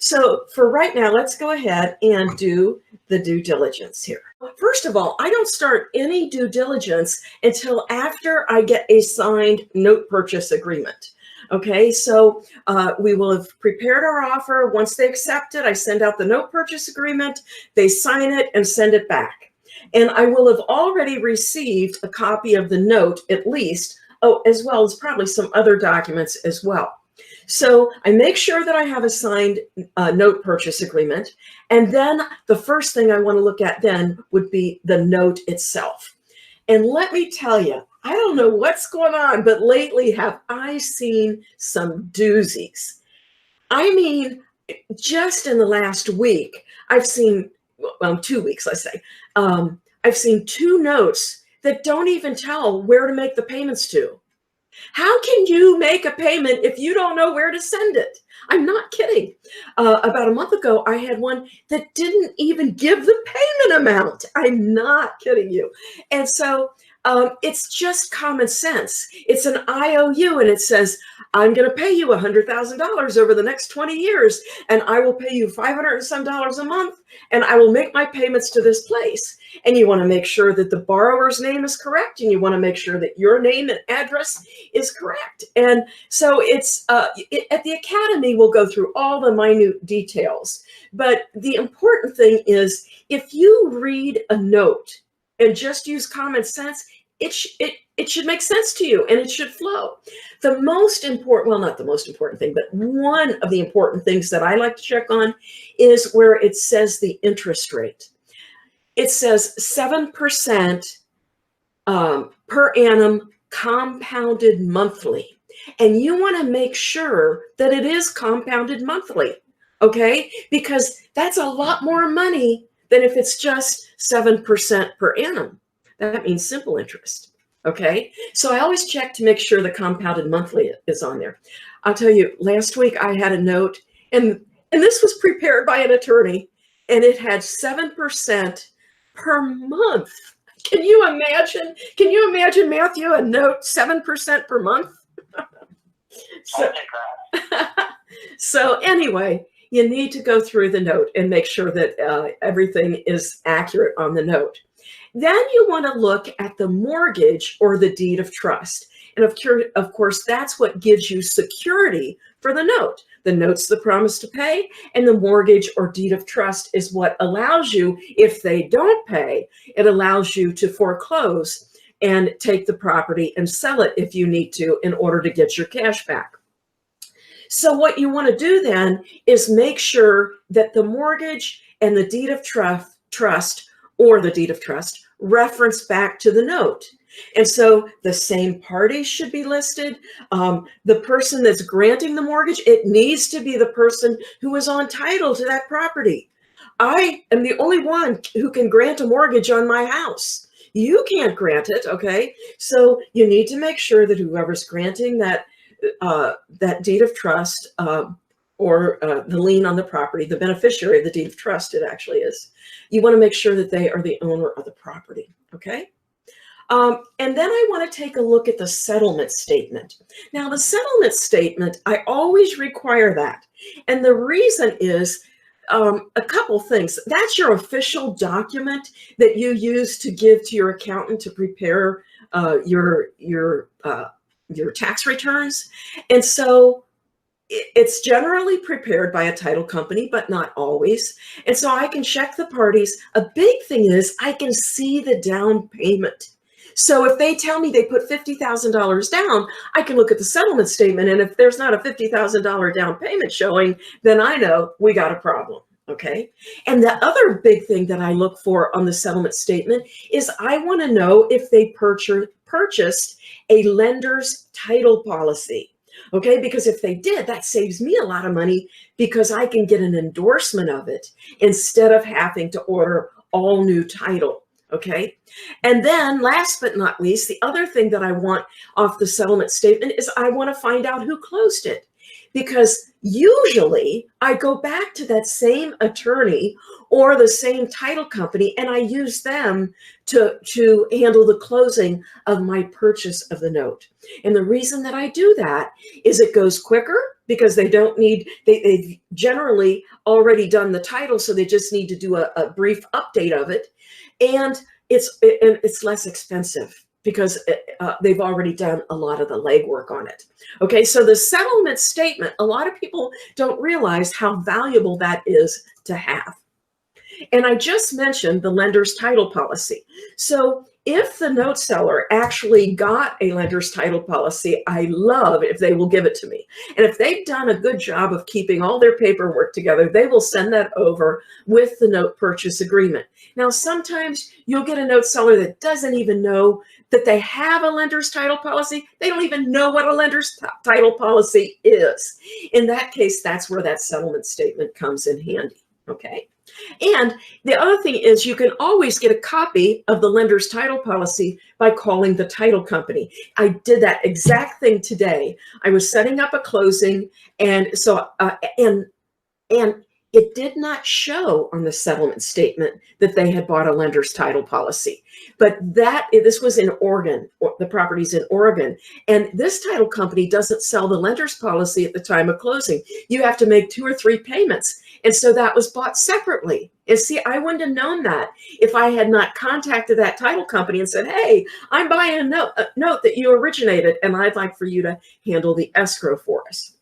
So for right now, let's go ahead and do the due diligence here. First of all, I don't start any due diligence until after I get a signed note purchase agreement. Okay, so we will have prepared our offer. Once they accept it, I send out the note purchase agreement, they sign it and send it back. And I will have already received a copy of the note at least, as well as probably some other documents as well. So I make sure that I have a signed note purchase agreement. And then the first thing I want to look at then would be the note itself. And let me tell you, I don't know what's going on, but lately have I seen some doozies. I mean, just in the last week, I've seen, well, 2 weeks, let's say, I've seen two notes that don't even tell where to make the payments to. How can you make a payment if you don't know where to send it? I'm not kidding. About a month ago, I had one that didn't even give the payment amount. I'm not kidding you. And so it's just common sense. It's an IOU and it says, I'm going to pay you $100,000 over the next 20 years, and I will pay you $500 and some a month, and I will make my payments to this place. And you want to make sure that the borrower's name is correct, and you want to make sure that your name and address is correct. And so it's at the Academy, we'll go through all the minute details. But the important thing is, if you read a note and just use common sense, it should make sense to you and it should flow. The most important, well, not the most important thing, but one of the important things that I like to check on is where it says the interest rate. It says 7% per annum compounded monthly. And you want to make sure that it is compounded monthly, okay? Because that's a lot more money than if it's just 7% per annum. That means simple interest, okay? So I always check to make sure the compounded monthly is on there. I'll tell you, last week I had a note, and this was prepared by an attorney, and it had 7% per month. Can you imagine? Can you imagine, Matthew, a note 7% per month? So anyway, you need to go through the note and make sure that everything is accurate on the note. Then you want to look at the mortgage or the deed of trust. And of course, that's what gives you security for the note. The note's the promise to pay, and the mortgage or deed of trust is what allows you, if they don't pay, it allows you to foreclose and take the property and sell it if you need to in order to get your cash back. So what you want to do then is make sure that the mortgage and the deed of trust or the deed of trust reference back to the note. And so the same parties should be listed. The person that's granting the mortgage, it needs to be the person who is on title to that property. I am the only one who can grant a mortgage on my house. You can't grant it, okay? So you need to make sure that whoever's granting that deed of trust or the lien on the property, the beneficiary of the deed of trust, it actually is. You want to make sure that they are the owner of the property, okay? And then I want to take a look at the settlement statement. Now, the settlement statement, I always require that. And the reason is a couple things. That's your official document that you use to give to your accountant to prepare your tax returns. And so it's generally prepared by a title company, but not always. And so I can check the parties. A big thing is I can see the down payment. So if they tell me they put $50,000 down, I can look at the settlement statement. And if there's not a $50,000 down payment showing, then I know we got a problem. Okay. And the other big thing that I look for on the settlement statement is I want to know if they purchased a lender's title policy. Okay, because if they did, that saves me a lot of money because I can get an endorsement of it instead of having to order all new title. Okay, and then last but not least, the other thing that I want off the settlement statement is I want to find out who closed it, because usually I go back to that same attorney or the same title company and I use them to handle the closing of my purchase of the note. And the reason that I do that is it goes quicker because they don't need, they've generally already done the title, so they just need to do a brief update of it. And it's less expensive because they've already done a lot of the legwork on it. Okay, so the settlement statement, a lot of people don't realize how valuable that is to have. And I just mentioned the lender's title policy. So if the note seller actually got a lender's title policy, I love if they will give it to me. And if they've done a good job of keeping all their paperwork together, they will send that over with the note purchase agreement. Now, sometimes you'll get a note seller that doesn't even know that they have a lender's title policy. They don't even know what a lender's title policy is. In that case, that's where that settlement statement comes in handy, okay? And the other thing is you can always get a copy of the lender's title policy by calling the title company. I did that exact thing today. I was setting up a closing, and so and it did not show on the settlement statement that they had bought a lender's title policy. But this was in Oregon, the property's in Oregon, and this title company doesn't sell the lender's policy at the time of closing. You have to make 2 or 3 payments. And so that was bought separately. And see, I wouldn't have known that if I had not contacted that title company and said, hey, I'm buying a note that you originated, and I'd like for you to handle the escrow for us.